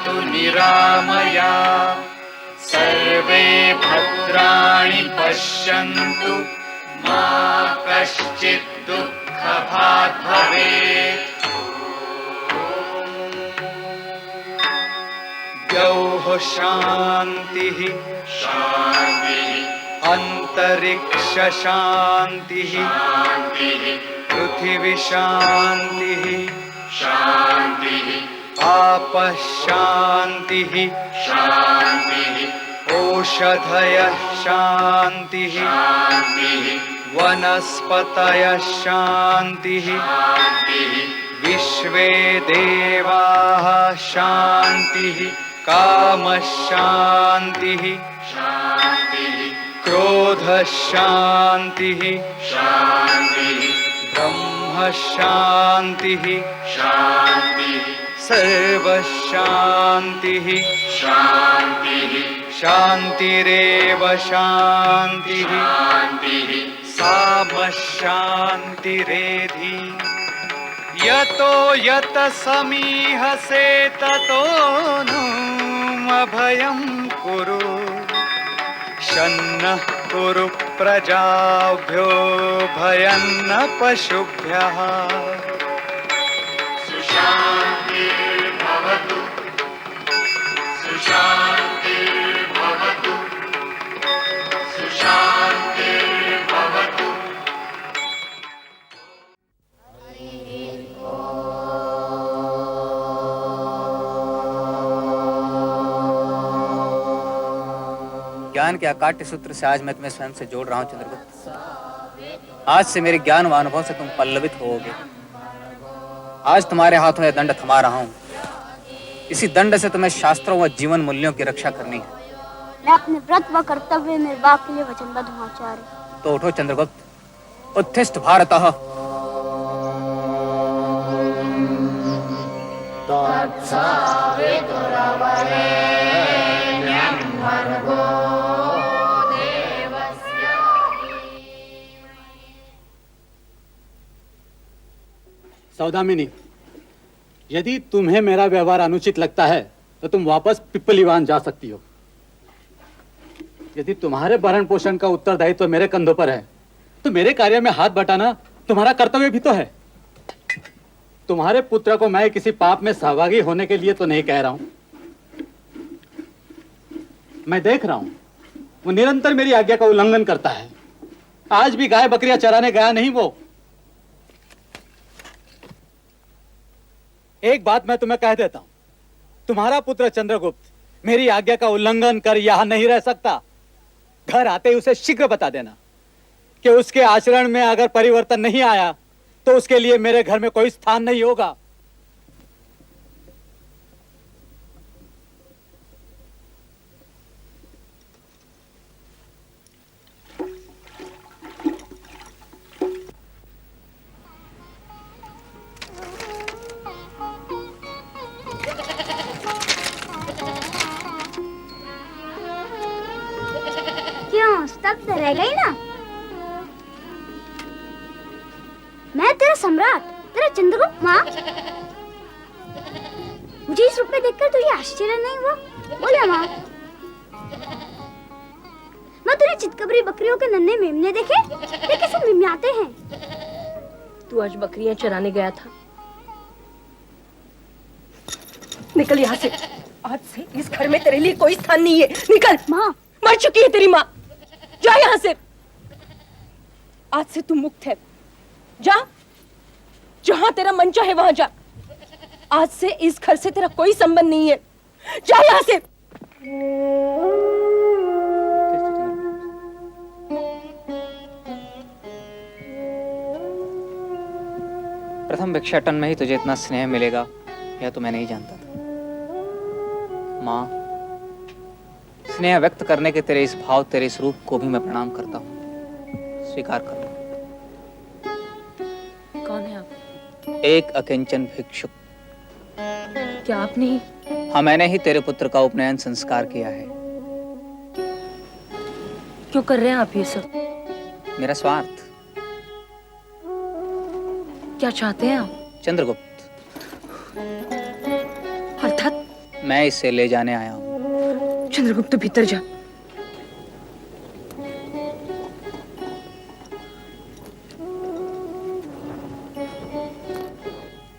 सन्तु निरामया सर्वे भद्राणि पश्यन्तु मा कश्चित् दुःखभाग् भवेत्। द्यौः शान्तिः शान्तिः अन्तरिक्ष शान्तिः शान्तिः पृथिवी शान्तिः शान्तिः आपः शान्तिः शान्तिः ओषधयः शान्तिः शान्तिः वनस्पतयः शान्तिः शान्तिः विश्वे देवाः शान्तिः कामः शान्तिः शान्तिः क्रोधः शान्तिः शान्तिः ब्रह्म शान्तिः शान्तिः सर्वः शान्तिः शान्तिः शान्तिरेव शान्तिः शान्तिः सामः शान्तिरेधि। यतो यत समीहसे ततो नो अभयं कुरु शन्नः कुरु प्रजाभ्यो भयन्न पशुभ्यः। सुशान्तिर्भवतु सुशान्तिर्भवतु सुशान्तिर्भवतु। ज्ञान के अकाट्य सूत्र से आज मैं तुम्हें स्वयं से जोड़ रहा हूं चंद्रगुप्त। आज से मेरे ज्ञान व अनुभव से तुम पल्लवित होगे। आज तुम्हारे हाथों यह दंड थमा रहा हूं। इसी दंड से तुम्हें शास्त्रों व जीवन मूल्यों की रक्षा करनी है। मैं अपने व्रत व कर्तव्य निर्वाह के लिए वचनबद्ध हूं आचार्य। तो उठो चंद्रगुप्त, उत्थिष्ठ भारतः। सौदामिनी, यदि तुम्हें मेरा व्यवहार अनुचित लगता है तो तुम वापस पिप्पलीवान जा सकती हो। यदि तुम्हारे भरण पोषण का उत्तरदायित्व तो मेरे कंधों पर है तो मेरे कार्य में हाथ बटाना तुम्हारा कर्तव्य भी तो है। तुम्हारे पुत्र को मैं किसी पाप में सहभागी होने के लिए तो नहीं कह रहा हूं। मैं देख रहा हूं वो निरंतर मेरी आज्ञा का उल्लंघन करता है। आज भी गाय बकरियां चराने गया नहीं वो। एक बात मैं तुम्हें कह देता हूं, तुम्हारा पुत्र चंद्रगुप्त मेरी आज्ञा का उल्लंघन कर यहां नहीं रह सकता। घर आते ही उसे शीघ्र बता देना कि उसके आचरण में अगर परिवर्तन नहीं आया तो उसके लिए मेरे घर में कोई स्थान नहीं होगा। स्तब्ध रह गई ना? मैं तेरा सम्राट, तेरा चंद्रगुप्त माँ। मुझे इस रूप में देखकर तुझे आश्चर्य नहीं हुआ? बोले माँ। मैं तुझे चितकबरी बकरियों के नन्हे मेमने देखे? ये कैसे मिमियाते हैं? तू आज बकरियां चराने गया था। निकल यहाँ से। आज से इस घर में तेरे लिए कोई स्थान नहीं है। निकल। माँ, मर चुकी है तेरी माँ। जा यहाँ से। आज से तू मुक्त है। जा, जहां तेरा मन चाहे वहां जा। आज से इस घर से तेरा कोई संबंध नहीं है। जा यहाँ से। प्रथम भिक्षाटन में ही तुझे इतना स्नेह मिलेगा यह तो मैं नहीं जानता था। माँ, स्नेह व्यक्त करने के तेरे इस भाव, तेरे इस रूप को भी मैं प्रणाम करता हूँ। स्वीकार कर लो। कौन है आप? एक अकिंचन भिक्षुक। क्या आपने ही? हाँ, मैंने ही तेरे पुत्र का उपनयन संस्कार किया है। क्यों कर रहे हैं आप ये सब? मेरा स्वार्थ। क्या चाहते हैं आप? चंद्रगुप्त। अर्थात? मैं इसे ले जाने आया हूँ। चंद्रगुप्त भीतर जा।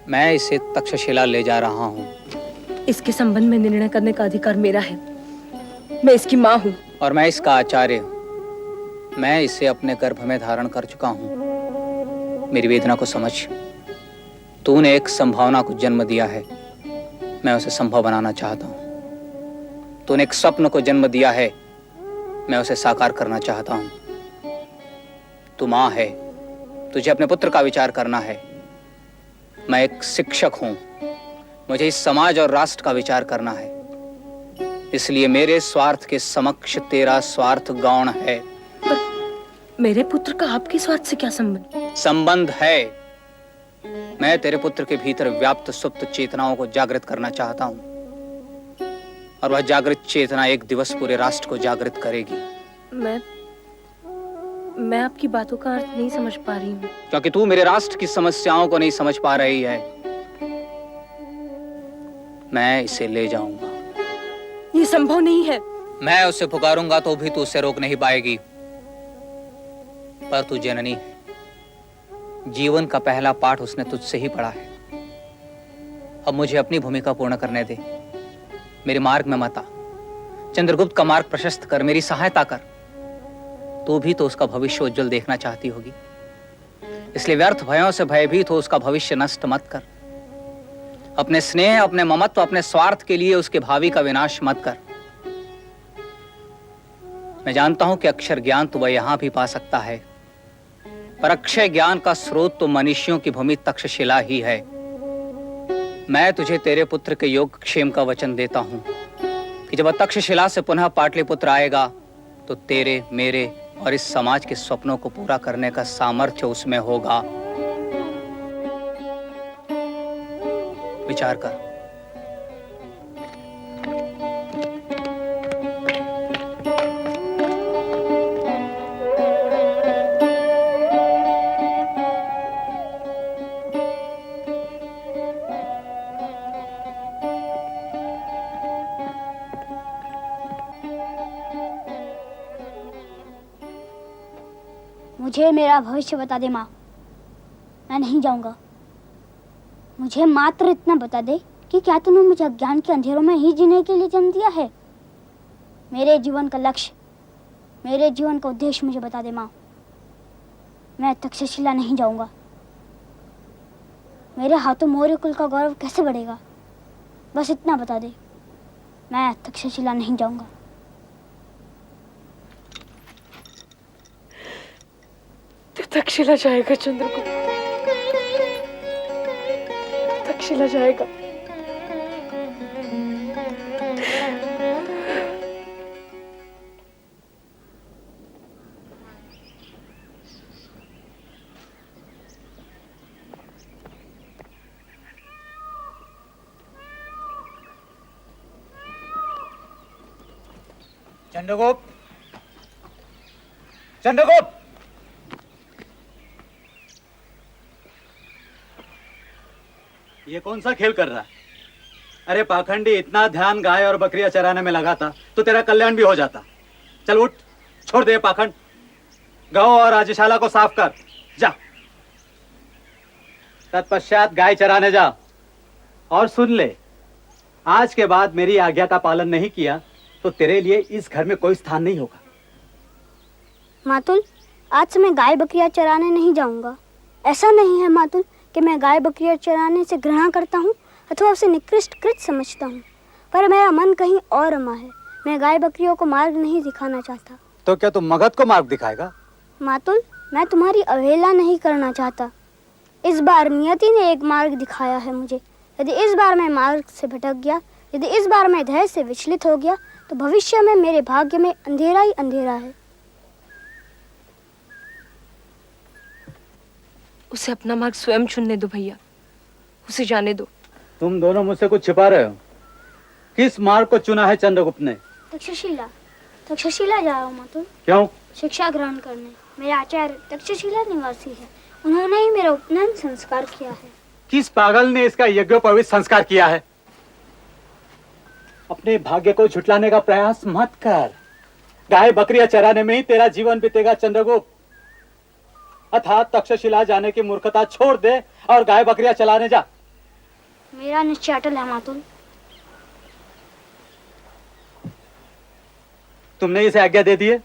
मैं इसे तक्षशिला ले जा रहा हूँ। इसके संबंध में निर्णय करने का अधिकार मेरा है। मैं इसकी माँ हूँ। और मैं इसका आचार्य हूँ। मैं इसे अपने गर्भ में धारण कर चुका हूँ। मेरी वेदना को समझ। तूने एक संभावना को जन्म दिया है, मैं उसे संभव बनाना चाहता हूँ। तूने एक स्वप्न को जन्म दिया है, मैं उसे साकार करना चाहता हूँ। तू माँ है, तुझे अपने पुत्र का विचार करना है। मैं एक शिक्षक हूँ, मुझे इस समाज और राष्ट्र का विचार करना है। इसलिए मेरे स्वार्थ के समक्ष तेरा स्वार्थ गौण है। मेरे पुत्र का आपके स्वार्थ से क्या संबंध? संबंध है। मैं तेरे पुत्र के भीतर व्याप्त सुप्त चेतनाओं को जागृत करना चाहता हूँ, और वह जागृत चेतना एक दिवस पूरे राष्ट्र को जागृत करेगी। मैं आपकी बातों का अर्थ नहीं समझ पा रही हूँ। क्योंकि तू मेरे राष्ट्र की समस्याओं को नहीं समझ पा रही है। मैं इसे ले जाऊंगा। ये संभव नहीं है। मैं उसे पुकारूंगा तो भी तू उसे रोक नहीं पाएगी। पर तू जननी है, जीवन का पहला पाठ उसने तुझसे ही पढ़ा है। अब मुझे अपनी भूमिका पूर्ण करने दे। मेरे मार्ग में मत आ। चंद्रगुप्त का मार्ग प्रशस्त कर, मेरी सहायता कर। तू भी तो उसका भविष्य उज्जवल देखना चाहती होगी, इसलिए व्यर्थ भयों से भयभीत हो उसका भविष्य नष्ट मत कर। अपने स्नेह, अपने ममत्व, अपने स्वार्थ के लिए उसके भावी का विनाश मत कर। मैं जानता हूं कि अक्षर ज्ञान तो वह यहां भी पा सकता है, पर अक्षय ज्ञान का स्रोत तो मनुष्यों की भूमि तक्षशिला ही है। मैं तुझे तेरे पुत्र के योग क्षेम का वचन देता हूं कि जब वह तक्षशिला से पुनः पाटलिपुत्र आएगा तो तेरे, मेरे और इस समाज के सपनों को पूरा करने का सामर्थ्य उसमें होगा। विचार कर। मुझे मेरा भविष्य बता दे माँ, मैं नहीं जाऊंगा। मुझे मात्र इतना बता दे कि क्या तूने मुझे अज्ञान के अंधेरों में ही जीने के लिए जन्म दिया है। मेरे जीवन का लक्ष्य, मेरे जीवन का उद्देश्य मुझे बता दे माँ। मैं तक्षशिला नहीं जाऊंगा। मेरे हाथों मौर्य कुल का गौरव कैसे बढ़ेगा, बस इतना बता दे। मैं तक्षशिला नहीं जाऊंगा। तो तक्षशिला जाएगा चंद्रगुप्त, तक्षशिला जाएगा। चंद्रगुप्त, चंद्रगुप्त, ये कौन सा खेल कर रहा है? अरे पाखंडी, इतना ध्यान गाय और बकरियां चराने में लगाता तो तेरा कल्याण भी हो जाता। चल उठ, छोड़ दे पाखंड। गौ और राजशाला को साफ कर जा। तत्पश्चात गाय चराने जा। और सुन ले, आज के बाद मेरी आज्ञा का पालन नहीं किया तो तेरे लिए इस घर में कोई स्थान नहीं होगा। मातुल, आज से मैं गाय बकरियां चराने नहीं जाऊंगा। ऐसा नहीं है मातुल कि मैं गाय बकरियां चराने से घृणा करता हूँ अथवा उसे निकृष्ट कृत समझता हूँ, पर मेरा मन कहीं और रमा है। मैं गाय बकरियों को मार्ग नहीं दिखाना चाहता। तो क्या तुम मगध को मार्ग दिखाएगा? मातुल, मैं तुम्हारी अवहेलना नहीं करना चाहता। इस बार नियति ने एक मार्ग दिखाया है मुझे। यदि इस बार मैं मार्ग से भटक गया, यदि इस बार मैं धैर्य से विचलित हो गया, तो भविष्य में मेरे भाग्य में अंधेरा ही अंधेरा है। उसे अपना मार्ग स्वयं चुनने दो भैया, उसे जाने दो। तुम दोनों मुझसे कुछ छिपा रहे हो। किस मार्ग को चुना है चंद्रगुप्त ने? तक्षशिला, तक्षशिला जा रहा हूँ मातुल। क्यों? शिक्षा ग्रहण करने। मेरे आचार्य तक्षशिला निवासी है, उन्होंने ही मेरा उपनयन संस्कार किया है। किस पागल ने इसका यज्ञोपवीत संस्कार किया है? अपने भाग्य को झुटलाने का प्रयास मत कर। गाय बकरियां चराने में ही तेरा जीवन बीतेगा चंद्रगुप्त। अर्थात तक्षशिला जाने की मूर्खता छोड़ दे और गाय बकरियां चलाने जा। मेरा निश्चय अटल है मातुल। तुमने इसे आज्ञा दे दी है?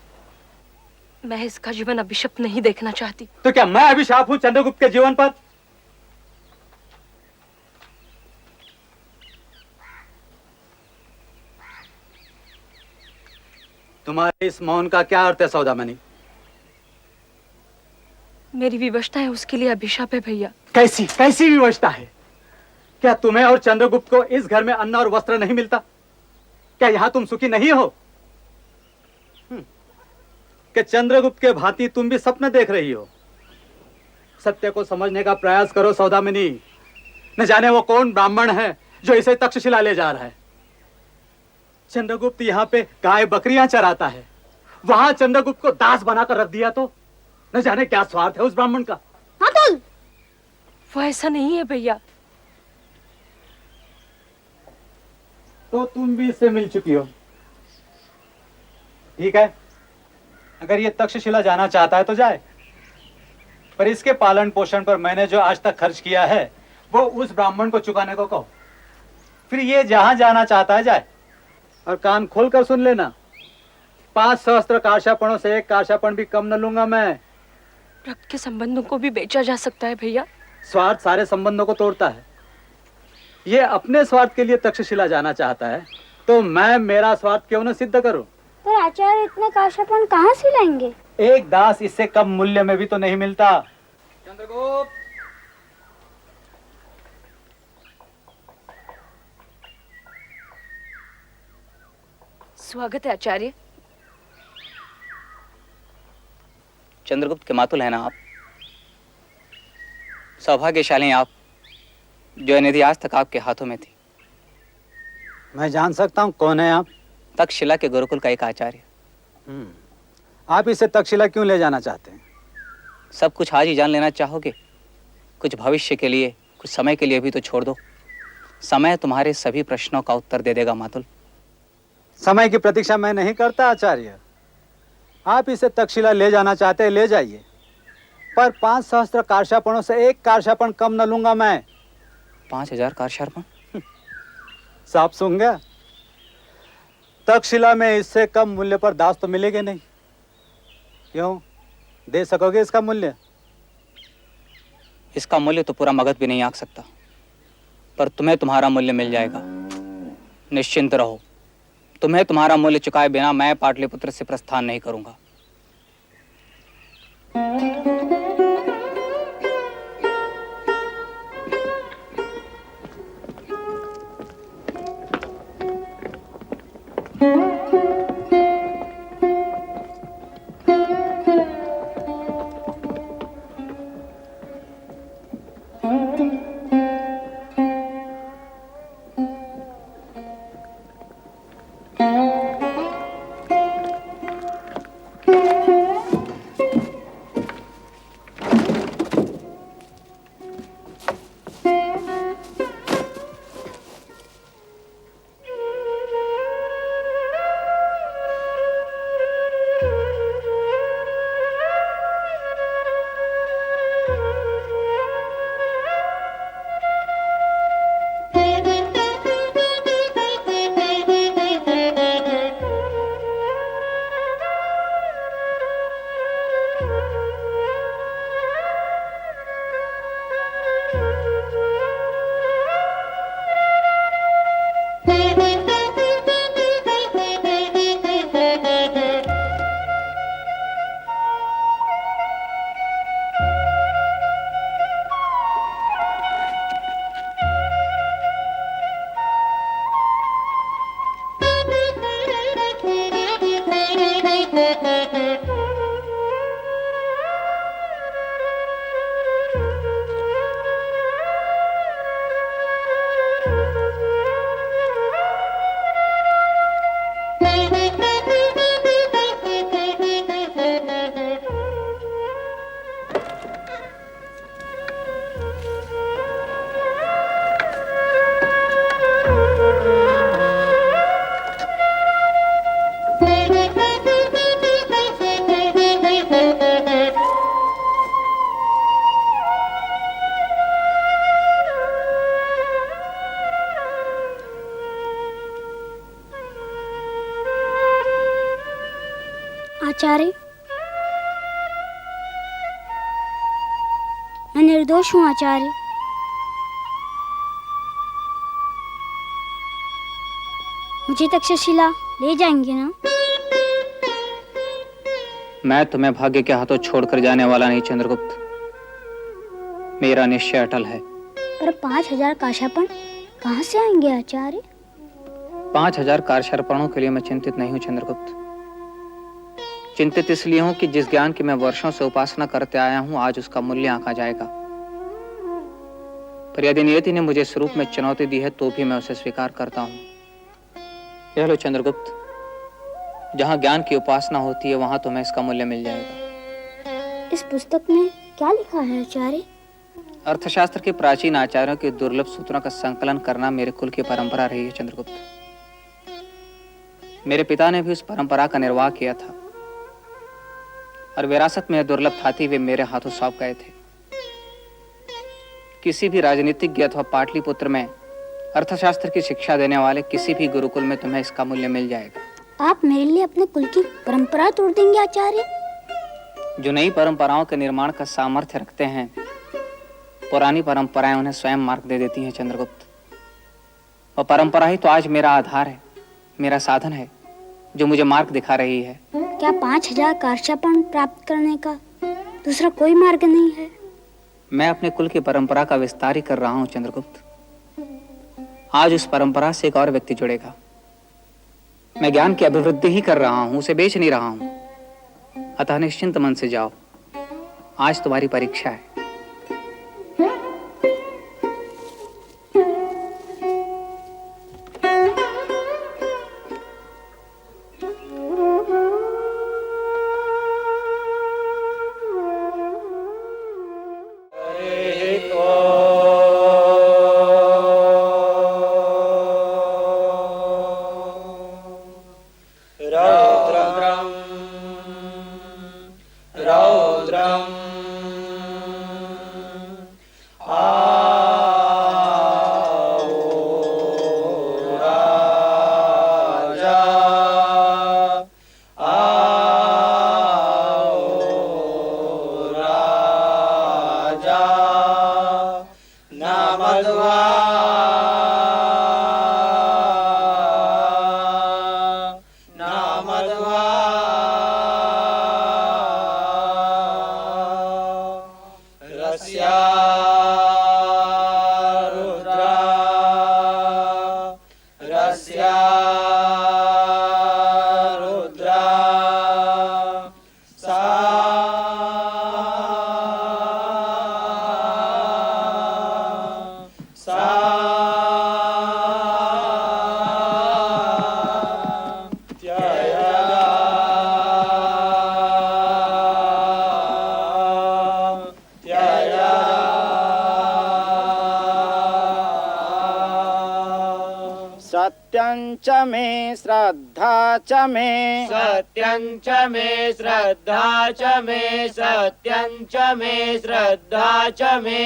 मैं इसका जीवन अभिशप्त नहीं देखना चाहती। तो क्या मैं अभिशाप हूं चंद्रगुप्त के जीवन पर? तुम्हारे इस मौन का क्या अर्थ है सौदामणि? मेरी विवशता है, उसके लिए अभिशाप है भैया। कैसी कैसी विवशता है? क्या तुम्हें और चंद्रगुप्त को इस घर में अन्न और वस्त्र नहीं मिलता? क्या यहां तुम सुखी नहीं हो? कि चंद्रगुप्त के भांति तुम भी सपने देख रही हो? सत्य को समझने का प्रयास करो सौदामिनी। न जाने वो कौन ब्राह्मण है जो इसे तक्षशिला ले जा रहा है। चंद्रगुप्त यहाँ पे गाय बकरियां चराता है, वहां चंद्रगुप्त को दास बनाकर रख दिया तो न जाने क्या स्वार्थ है उस ब्राह्मण का। मातुल, वो ऐसा नहीं है भैया। तो तुम भी इससे मिल चुकी हो। ठीक है, अगर ये तक्षशिला जाना चाहता है तो जाए, पर इसके पालन पोषण पर मैंने जो आज तक खर्च किया है वो उस ब्राह्मण को चुकाने को कहो। फिर ये जहां जाना चाहता है जाए। और कान खोलकर सुन लेना, 5 सहस्त्र कार्शापणों से एक कार्शापण भी कम न लूंगा मैं। रक्त के संबंधों को भी बेचा जा सकता है भैया। स्वार्थ सारे संबंधों को तोड़ता है। ये अपने स्वार्थ के लिए तक्षशिला जाना चाहता है तो मैं मेरा स्वार्थ क्यों न सिद्ध करूं? पर आचार्य इतने काशापन कहाँ से लाएंगे? एक दास इससे कम मूल्य में भी तो नहीं मिलता। चंद्रगुप्त, स्वागत है आचार्य। चंद्रगुप्त के मातुल है ना आप? सौभाग्यशाली हैं आप, जो यह निधि आज तक आपके हाथों में थी। मैं जान सकता हूँ कौन है आप? तक्षशिला के गुरुकुल का एक आचार्य। आप इसे तक्षशिला क्यों ले जाना चाहते हैं? सब कुछ आज ही जान लेना चाहोगे? कुछ भविष्य के लिए, कुछ समय के लिए भी तो छोड़ दो। समय तुम्हारे सभी प्रश्नों का उत्तर दे देगा मातुल। समय की प्रतीक्षा मैं नहीं करता आचार्य। आप इसे तक्षशिला ले जाना चाहते हैं, ले जाइए, पर 5 सहस्त्र कार्शापणों से एक कार्शापण कम न लूंगा मैं। 5000 कार्शापण? साफ सुन गया? तक्षशिला में इससे कम मूल्य पर दास तो मिलेंगे नहीं। क्यों, दे सकोगे इसका मूल्य? इसका मूल्य तो पूरा मगध भी नहीं आंक सकता, पर तुम्हें तुम्हारा मूल्य मिल जाएगा। निश्चिंत रहो, तुम्हें तुम्हारा मूल्य चुकाए बिना मैं पाटलिपुत्र से प्रस्थान नहीं करूंगा। आचार्य। मैं निर्दोष हूँ आचार्य। मुझे तक्षशिला ले जाएंगे ना? मैं तुम्हें भाग्य के हाथों छोड़कर जाने वाला नहीं चंद्रगुप्त। मेरा निश्चय अटल है। पर 5000 काशापण कहाँ से आएंगे आचार्य? 5000 कारशर्पणों के लिए मैं चिंतित नहीं हूँ चंद्रगुप्त। चिंतित इसलिए हूँ कि जिस ज्ञान की मैं वर्षों से उपासना करते आया हूँ, आज उसका मूल्य आंका जाएगा। पर यदि नियति ने मुझे इस रूप में चुनौती दी है तो भी मैं उसे स्वीकार करता हूँ। यह लो चंद्रगुप्त, जहाँ ज्ञान की उपासना होती है वहां तुम्हें इसका मूल्य मिल जाएगा। इस पुस्तक में क्या लिखा है आचार्य? अर्थशास्त्र के प्राचीन आचार्यों के दुर्लभ सूत्रों का संकलन करना मेरे कुल की परंपरा रही है चंद्रगुप्त। मेरे पिता ने भी उस परंपरा का निर्वाह किया था और विरासत में दुर्लभ थाती वे मेरे हाथों सौंप गए थे। किसी भी राजनीतिज्ञ अथवा पाटलिपुत्र में अर्थशास्त्र की शिक्षा देने वाले किसी भी गुरुकुल में तुम्हें इसका मूल्य मिल जाएगा। आप मेरे लिए अपने कुल की परंपरा तोड़ देंगे आचार्य? जो नई परंपराओं के निर्माण का सामर्थ्य रखते हैं, पुरानी परंपराएं उन्हें स्वयं मार्ग दे देती हैं चंद्रगुप्त। और परंपरा ही तो आज मेरा आधार है, मेरा साधन है, जो मुझे मार्ग दिखा रही है। क्या 5000 कारशापण प्राप्त करने का दूसरा कोई मार्ग नहीं है? मैं अपने कुल की परंपरा का विस्तार ही कर रहा हूँ चंद्रगुप्त। आज उस परंपरा से एक और व्यक्ति जुड़ेगा। मैं ज्ञान की अभिवृद्धि ही कर रहा हूं, उसे बेच नहीं रहा हूं। अतः निश्चिंत मन से जाओ, आज तुम्हारी परीक्षा है। सत्यंच मे श्रद्धा च मे सत्यंच मे श्रद्धा च मे सत्यंच मे श्रद्धा च मे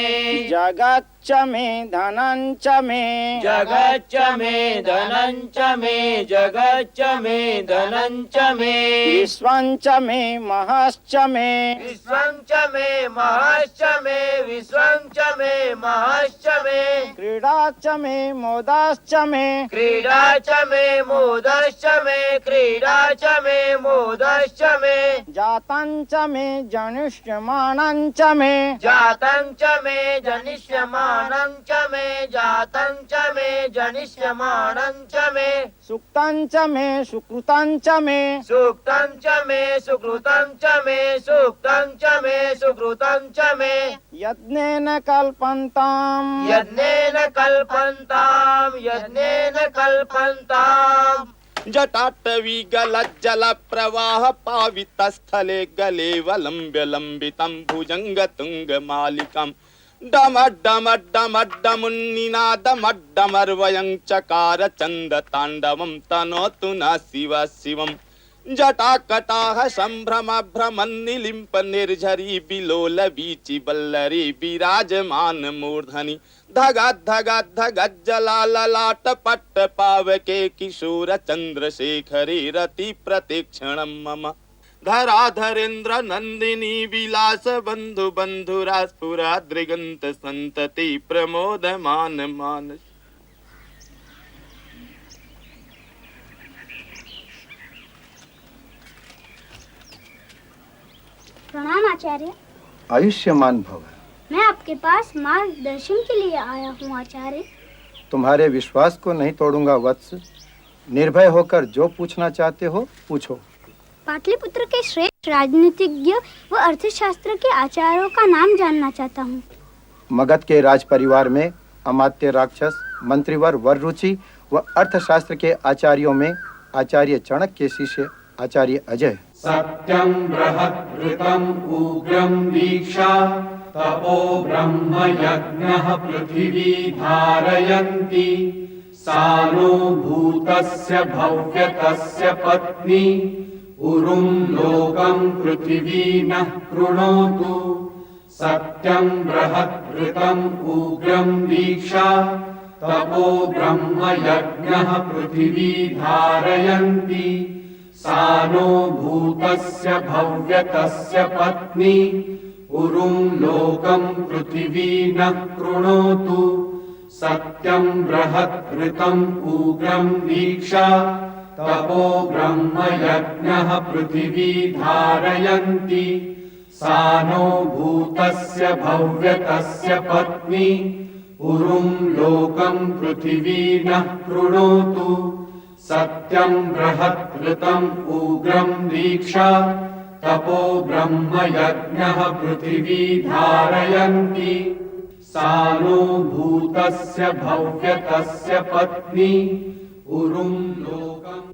जगच्च मे धनंच मे जगच्च मे धनंच मे जगच्च मे धनंच मे विश्वंच मे महश्च मे विश्वंच मे महश्च मे विश्वंच मे महश्च मे क्रीडाच मे मोदाश्च मे क्रीडा च मे मोदश्च मे क्रीडा च मे मोदश्च मे जातंच मे जनिष्यमाणंच मे जातं च मे जनिष्यमानं च मे जातं च मे जनिष्यमानं च मे सुक्तंच मे सुकृतंच मे सुक्तं च मे सुकृतं च मे सुक्तं च मे सुकृतं च मे यज्ञेन कल्पन्ताम् यज्ञेन कल्पन्ताम् यज्ञेन कल्पन्ताम् जटाटवी गलज्जल प्रवाह पावितस्थले गले वलंब्य लंबितं भुजंगतुंगमालिकम् डमड्डमड्डमड्डमुन्निनादमड्डमर्वयं चकार चन्दताण्डवं तनोतु न शिव शिवम् जटाकटाह संभ्रम भ्रमन्निलिम्प निर्झरी बिलोल वीचि बल्लरी विराजमान मूर्धनि धगत धगत धगत जलाललाट पट्ट पावके किशोर चंद्रशेखरे रति प्रतिक्षणं मम धराधरेन्द्र नंदिनी विलास बंधु बंधुरास्पुरा दृगंत संतति प्रमोदमान मानस। प्रणाम आचार्य। आयुष्मान भव। मैं आपके पास मार्गदर्शन के लिए आया हूँ आचार्य। तुम्हारे विश्वास को नहीं तोड़ूंगा वत्स। निर्भय होकर जो पूछना चाहते हो पूछो। पाटलिपुत्र के श्रेष्ठ राजनीतिज्ञ व अर्थशास्त्र के आचार्यों का नाम जानना चाहता हूँ। मगध के राज परिवार में अमात्य राक्षस, मंत्रीवर वररुचि व अर्थशास्त्र के आचार्यों में आचार्य चाणक्य के शिष्य आचार्य अजय। सत्यं बृहद् उग्रं दीक्षा तपो ब्रह्म यज्ञः पृथिवी धारयन्ति सानो भूतस्य भव्यतस्य पत्नी उरुं लोकं पृथिवी नः कृणोतु। सत्यं बृहद् उग्रं दीक्षा तपो ब्रह्म यज्ञः पृथिवी धारयन्ति सानो भूतस्य भव्यतस्य पत्नी उरुं लोकं पृथिवी न कृणोतु। सत्यं बृहद् उग्रं दीक्षा तपो ब्रह्म यज्ञः पृथिवी धारयन्ति सानो भूतस्य भव्यतस्य पत्नी उरुं लोकं पृथिवी न कृणोतु। सत्यं बृहद् उग्रं दीक्षा तपो ब्रह्म यज्ञः पृथिवी धारयन्ति सानो भूतस्य भव्यतस्य पत्नी उरुं लोकं